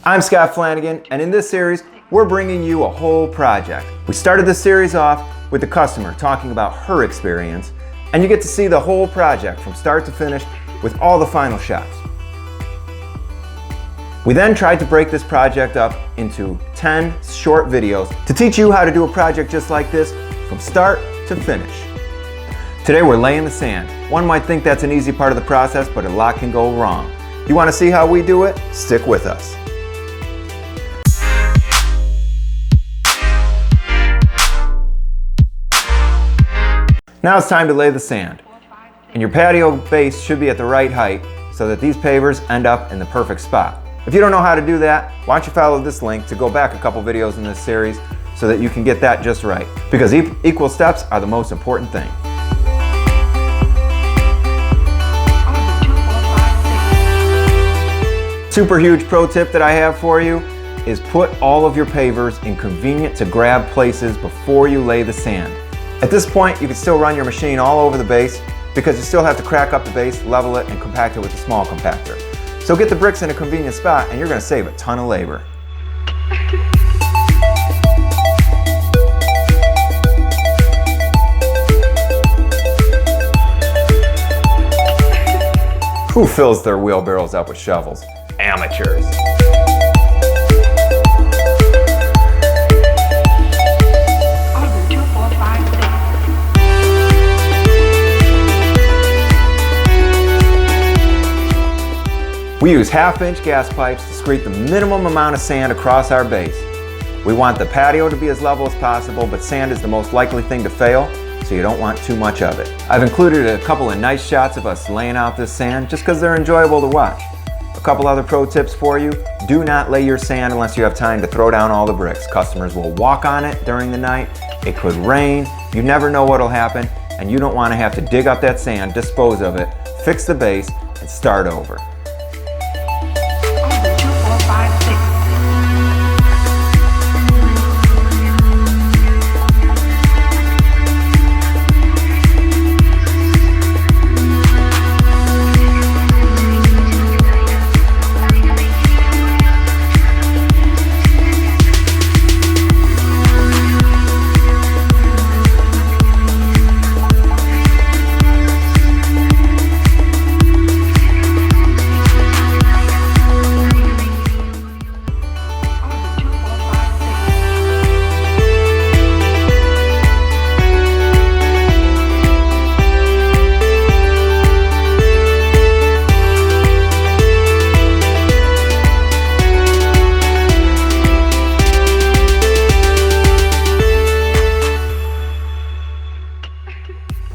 I'm Scott Flanagan, and in this series, we're bringing you a whole project. We started this series off with the customer talking about her experience, and you get to see the whole project from start to finish with all the final shots. We then tried to break this project up into 10 short videos to teach you how to do a project just like this from start to finish. Today we're laying the sand. One might think that's an easy part of the process, but a lot can go wrong. You want to see how we do it? Stick with us. Now it's time to lay the sand. And your patio base should be at the right height so that these pavers end up in the perfect spot. If you don't know how to do that, why don't you follow this link to go back a couple videos in this series so that you can get that just right. Because equal steps are the most important thing. Super huge pro tip that I have for you is put all of your pavers in convenient to grab places before you lay the sand. At this point, you can still run your machine all over the base because you still have to crack up the base, level it, and compact it with a small compactor. So get the bricks in a convenient spot and you're going to save a ton of labor. Who fills their wheelbarrows up with shovels? Amateurs. We use half-inch gas pipes to scrape the minimum amount of sand across our base. We want the patio to be as level as possible, but sand is the most likely thing to fail, so you don't want too much of it. I've included a couple of nice shots of us laying out this sand just because they're enjoyable to watch. A couple other pro tips for you: do not lay your sand unless you have time to throw down all the bricks. Customers will walk on it during the night, it could rain, you never know what'll happen, and you don't want to have to dig up that sand, dispose of it, fix the base, and start over.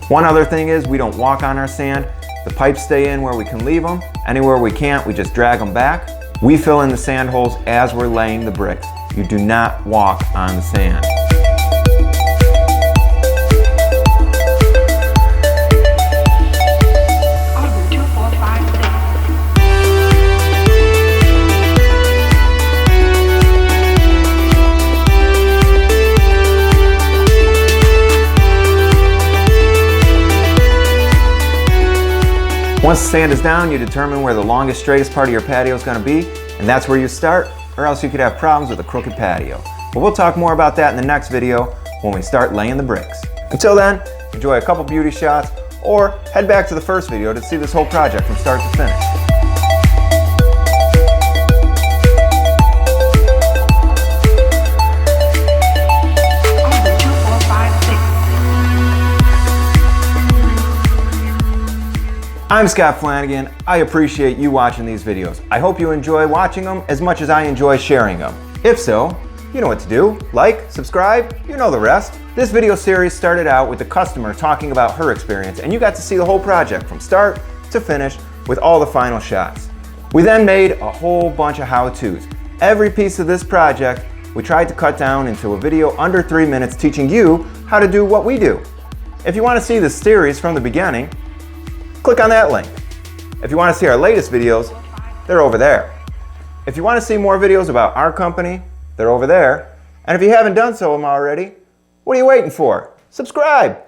One other thing is we don't walk on our sand. The pipes stay in where we can leave them. Anywhere we can't, we just drag them back. We fill in the sand holes as we're laying the bricks. You do not walk on the sand. Once the sand is down, you determine where the longest, straightest part of your patio is going to be, and that's where you start, or else you could have problems with a crooked patio. But we'll talk more about that in the next video when we start laying the bricks. Until then, enjoy a couple beauty shots, or head back to the first video to see this whole project from start to finish. I'm Scott Flanagan. I appreciate you watching these videos. I hope you enjoy watching them as much as I enjoy sharing them. If so, you know what to do. Like, subscribe, you know the rest. This video series started out with the customer talking about her experience, and you got to see the whole project from start to finish with all the final shots. We then made a whole bunch of how-tos. Every piece of this project we tried to cut down into a video under 3 minutes, teaching you how to do what we do. If you want to see this series from the beginning, click on that link. If you want to see our latest videos, they're over there. If you want to see more videos about our company, they're over there. And if you haven't done so already, what are you waiting for? Subscribe!